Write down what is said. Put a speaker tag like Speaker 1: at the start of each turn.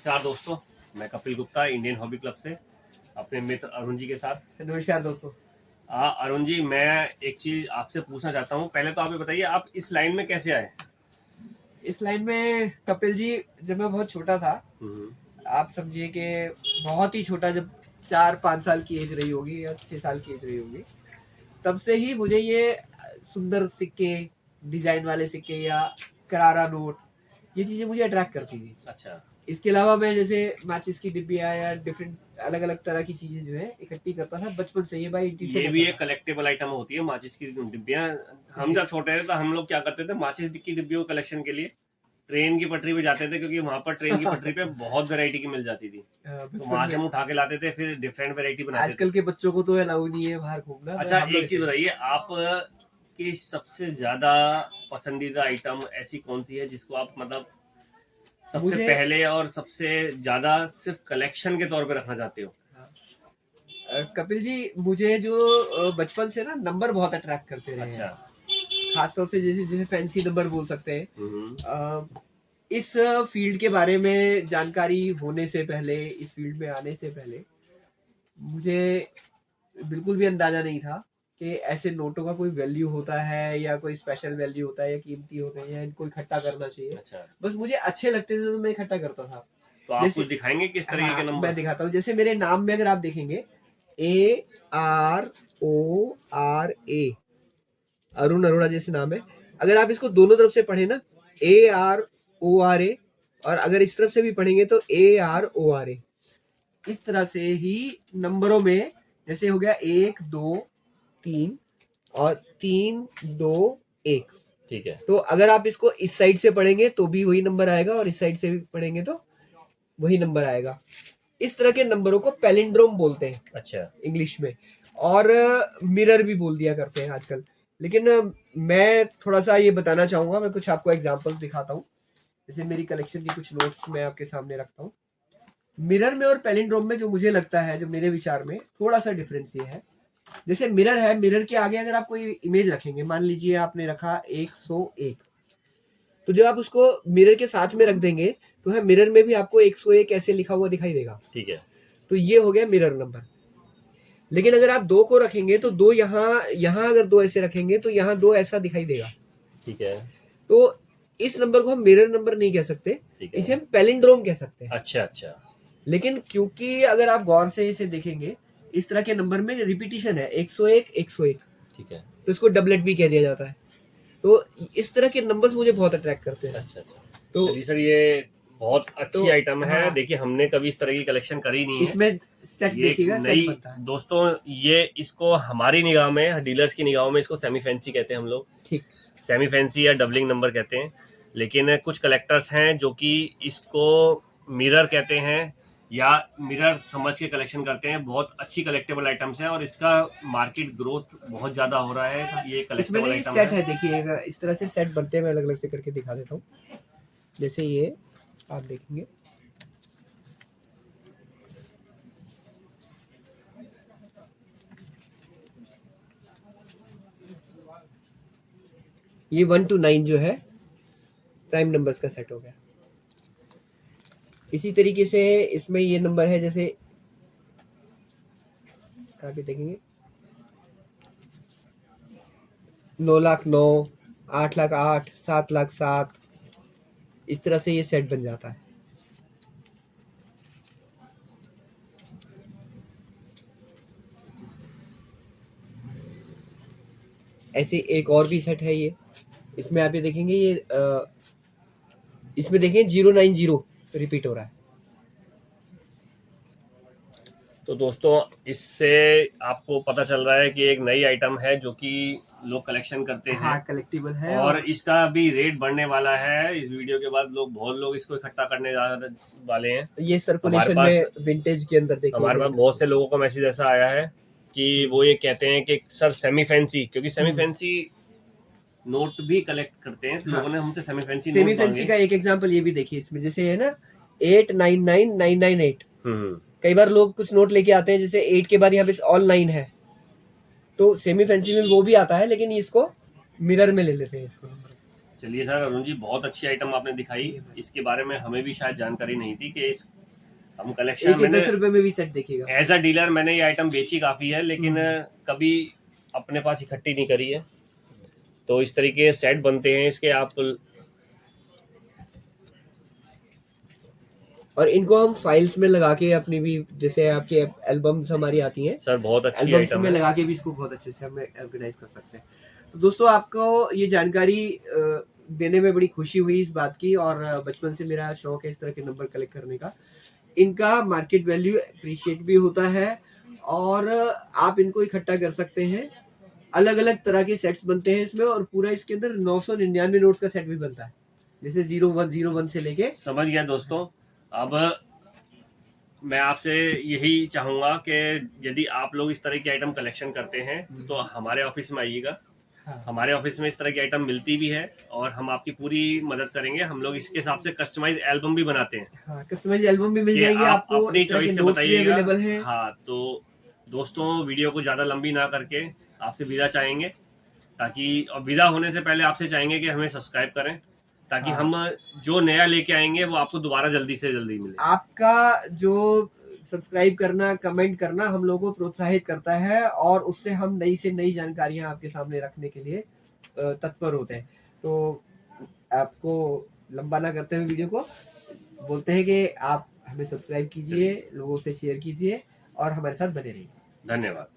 Speaker 1: नमस्कार दोस्तों, मैं Kapil Gupta Indian hobby club से अपने मित्र अरुण जी के साथ।
Speaker 2: नमस्कार दोस्तों।
Speaker 1: अरुण जी, मैं एक चीज आपसे पूछना चाहता हूँ। पहले तो आप ये बताइए, आप इस लाइन में कैसे आए?
Speaker 2: इस लाइन में कपिल जी, जब मैं बहुत छोटा था, आप समझिए कि बहुत ही छोटा, जब 4-5 साल की एज रही होगी या 6 साल की एज रही होगी, तब से ही मुझे ये सुंदर सिक्के, डिजाइन वाले सिक्के या करारा नोट, ये चीजें मुझे अट्रैक्ट करती थी।
Speaker 1: अच्छा।
Speaker 2: इसके अलावा मैं जैसे मैचिस की डिब्बियाँ या डिफरेंट अलग अलग तरह की चीजें जो है इकट्ठी करता था बचपन से। ये भाई
Speaker 1: ये भी एक कलेक्टेबल आइटम होती है, माचिस की डिब्बियाँ। हम जब छोटे थे तो हम लोग क्या करते थे, माचिस की डिब्बियों कलेक्शन के लिए ट्रेन की पटरी पे जाते थे, क्योंकि वहाँ पर ट्रेन की पटरी पे बहुत वैरायटी की मिल जाती थी। तो वहाँ से हम उठा के लाते थे, फिर डिफरेंट वैरायटी बनाते थे।
Speaker 2: आजकल के बच्चों को तो अलाउ नहीं है बाहर घूमना।
Speaker 1: अच्छा, एक चीज बताइए, आप की सबसे ज्यादा पसंदीदा आइटम ऐसी कौन सी है जिसको आप मतलब सबसे पहले और सबसे ज्यादा सिर्फ कलेक्शन के तौर पे रखना चाहते हो?
Speaker 2: कपिल जी, मुझे जो बचपन से ना नंबर बहुत अट्रैक्ट करते रहे।
Speaker 1: अच्छा।
Speaker 2: खासतौर से जैसे फैंसी नंबर बोल सकते हैं। इस फील्ड के बारे में जानकारी होने से पहले, इस फील्ड में आने से पहले मुझे बिल्कुल भी अंदाजा नहीं था कि ऐसे नोटों का कोई वैल्यू होता है या कोई स्पेशल वैल्यू होता है या कीमती होते हैं या इनको इकट्ठा करना चाहिए।
Speaker 1: अच्छा।
Speaker 2: बस मुझे अच्छे लगते थे तो मैं इकट्ठा करता था।
Speaker 1: तो आप कुछ दिखाएंगे किस तरीके के नंबर?
Speaker 2: मैं दिखाता हूँ। जैसे मेरे नाम में अगर आप देखेंगे ARORA, अरुण अरोड़ा जैसे नाम है। अगर आप इसको दोनों तरफ से पढ़े ना, ARORA, और अगर इस तरफ से भी पढ़ेंगे तो ARORA, इस तरह से ही नंबरों में जैसे हो गया 1 2 3 और 3 2 1।
Speaker 1: ठीक है।
Speaker 2: तो अगर आप इसको इस साइड से पढ़ेंगे तो भी वही नंबर आएगा और इस साइड से भी पढ़ेंगे तो वही नंबर आएगा। इस तरह के नंबरों को पैलिंड्रोम बोलते हैं।
Speaker 1: अच्छा।
Speaker 2: इंग्लिश में, और मिरर भी बोल दिया करते हैं आजकल। लेकिन मैं थोड़ा सा ये बताना चाहूंगा, मैं कुछ आपको एग्जांपल्स दिखाता हूँ। जैसे मेरी कलेक्शन की कुछ नोट्स मैं आपके सामने रखता हूँ। मिरर में और पैलिंड्रोम में जो मुझे लगता है, जो मेरे विचार में थोड़ा सा डिफरेंस ये है, जैसे मिरर है, मिरर के आगे अगर आप कोई इमेज रखेंगे, मान लीजिए आपने रखा 101, तो जब आप उसको मिरर के साथ में रख देंगे तो है मिरर में भी आपको 101 ऐसे लिखा हुआ दिखाई देगा।
Speaker 1: ठीक है।
Speaker 2: तो ये हो गया मिरर नंबर। लेकिन अगर आप 2 को रखेंगे तो 2 यहाँ अगर 2 ऐसे रखेंगे तो यहाँ 2 ऐसा दिखाई देगा।
Speaker 1: ठीक है।
Speaker 2: तो इस नंबर को हम मिरर नंबर नहीं कह सकते, इसे हम पैलिंड्रोम कह सकते हैं।
Speaker 1: अच्छा अच्छा।
Speaker 2: लेकिन क्योंकि अगर आप गौर से इसे देखेंगे, इस तरह के नंबर में रिपीटिशन है, 101 101,
Speaker 1: ठीक है,
Speaker 2: तो इसको डबलेट भी कह दिया जाता है। तो इस तरह के नंबर्स मुझे बहुत अट्रैक्ट करते हैं।
Speaker 1: अच्छा अच्छा। तो चलिए सर, ये बहुत अच्छी आइटम है।
Speaker 2: हाँ,
Speaker 1: देखिए, हमने कभी इस तरह की कलेक्शन करी नहीं है।
Speaker 2: इसमें सेट देखिएगा,
Speaker 1: नई दोस्तों, ये इसको हमारी निगाह में, डीलर्स की निगाहों में इसको सेमी फैंसी कहते हैं हम लोग। ठीक, सेमी फैंसी या डबलिंग नंबर कहते हैं। लेकिन कुछ कलेक्टर्स हैं जो कि इसको मिरर कहते हैं या मिरर समझ के कलेक्शन करते हैं। बहुत अच्छी कलेक्टेबल आइटम्स है और इसका मार्केट ग्रोथ बहुत ज्यादा हो रहा है। ये कलेक्टेबल आइटम
Speaker 2: सेट है। देखिए, इस तरह से सेट बनते हैं, मैं अलग अलग से करके दिखा देता हूँ। जैसे ये आप देखेंगे, ये 1 to 9 जो है प्राइम नंबर्स का सेट हो गया। इसी तरीके से इसमें ये नंबर है, जैसे आप ये देखेंगे 9,09,000, 8,08,000, 7,07,000, इस तरह से ये सेट बन जाता है। ऐसे एक और भी सेट है ये, इसमें आप ये देखेंगे, ये इसमें देखें 090 रिपीट हो रहा है।
Speaker 1: तो दोस्तों, इससे आपको पता चल रहा है कि एक नई आइटम है जो कि लोग कलेक्शन करते हैं। हाँ,
Speaker 2: कलेक्टिबल है
Speaker 1: और इसका भी रेट बढ़ने वाला है। इस वीडियो के बाद बहुत लोग इसको इकट्ठा करने वाले हैं।
Speaker 2: ये सर्कुलेशन में विंटेज के अंदर देखिए,
Speaker 1: हमारे पास बहुत से लोगों का मैसेज ऐसा आया है कि वो ये कहते हैं कि सर सेमी फैंसी, क्योंकि सेमी फैंसी नोट भी कलेक्ट करते हैं। हाँ, लोगों ने हमसे सेमी फैंसी
Speaker 2: का एक एग्जांपल ये भी देखिए, इसमें जैसे है ना 899,998। कई बार लोग कुछ नोट लेके आते हैं जैसे 8 के बाद यहाँ पे ऑल 9 है, तो सेमी फैंसी में वो भी आता है, लेकिन इसको मिरर में ले लेते हैं इसको।
Speaker 1: चलिए सर, अरुण जी बहुत अच्छी आइटम आपने दिखाई। इसके बारे में हमें भी शायद जानकारी नहीं थी कि इस हम कलेक्शन
Speaker 2: एक
Speaker 1: मैंने
Speaker 2: 10 रुपए में भी सेट देखिएगा।
Speaker 1: एज अ डीलर मैंने ये आइटम बेची काफ़ी है, लेकिन कभी अपने पास इकट्ठी नहीं करी है। तो इस तरीके के सेट बनते हैं इसके, आप
Speaker 2: और इनको हम फाइल्स में लगा के अपनी भी, जैसे आपकी एल्बम्स हमारी आती हैं,
Speaker 1: सर बहुत अच्छी
Speaker 2: एल्बम्स
Speaker 1: आइटम
Speaker 2: में
Speaker 1: है।
Speaker 2: लगा के भी इसको बहुत अच्छे से हम ऑर्गेनाइज कर सकते हैं। तो दोस्तों, आपको ये जानकारी देने में बड़ी खुशी हुई इस बात की, और बचपन से मेरा शौक है इस तरह के नंबर कलेक्ट करने का। इनका मार्केट वैल्यू अप्रिशिएट भी होता है, और आप इनको इकट्ठा कर सकते हैं। अलग अलग तरह के सेट्स बनते हैं इसमें, और पूरा इसके अंदर 999 नोट्स का सेट भी बनता है, जैसे 0101 से लेके।
Speaker 1: समझ गया दोस्तों। अब मैं आपसे यही चाहूँगा कि यदि आप लोग इस तरह की आइटम कलेक्शन करते हैं तो हमारे ऑफिस में आइएगा।
Speaker 2: हाँ,
Speaker 1: हमारे ऑफिस में इस तरह की आइटम मिलती भी है और हम आपकी पूरी मदद करेंगे। हम लोग इसके हिसाब से कस्टमाइज एल्बम भी बनाते हैं
Speaker 2: हाँ, कस्टमाइज एल्बम भी मिल
Speaker 1: कि
Speaker 2: जाएगी
Speaker 1: आप
Speaker 2: आपको,
Speaker 1: अपनी
Speaker 2: इस तरह के
Speaker 1: चॉइस से
Speaker 2: नोट्स भी
Speaker 1: बताइएगा।
Speaker 2: अवेलेबल हैं।
Speaker 1: हाँ, तो दोस्तों वीडियो को ज़्यादा लंबी ना करके आपसे विदा चाहेंगे, ताकि और विदा होने से पहले आपसे चाहेंगे कि हमें सब्सक्राइब करें, ताकि
Speaker 2: हाँ,
Speaker 1: हम जो नया लेके आएंगे वो आपको दोबारा जल्दी से जल्दी मिले।
Speaker 2: आपका जो सब्सक्राइब करना, कमेंट करना हम लोगों को प्रोत्साहित करता है, और उससे हम नई से नई जानकारियां आपके सामने रखने के लिए तत्पर होते हैं। तो आपको लंबा ना करते हुए वीडियो को बोलते हैं कि आप हमें सब्सक्राइब कीजिए, लोगों से शेयर कीजिए, और हमारे साथ बने रहिए।
Speaker 1: धन्यवाद।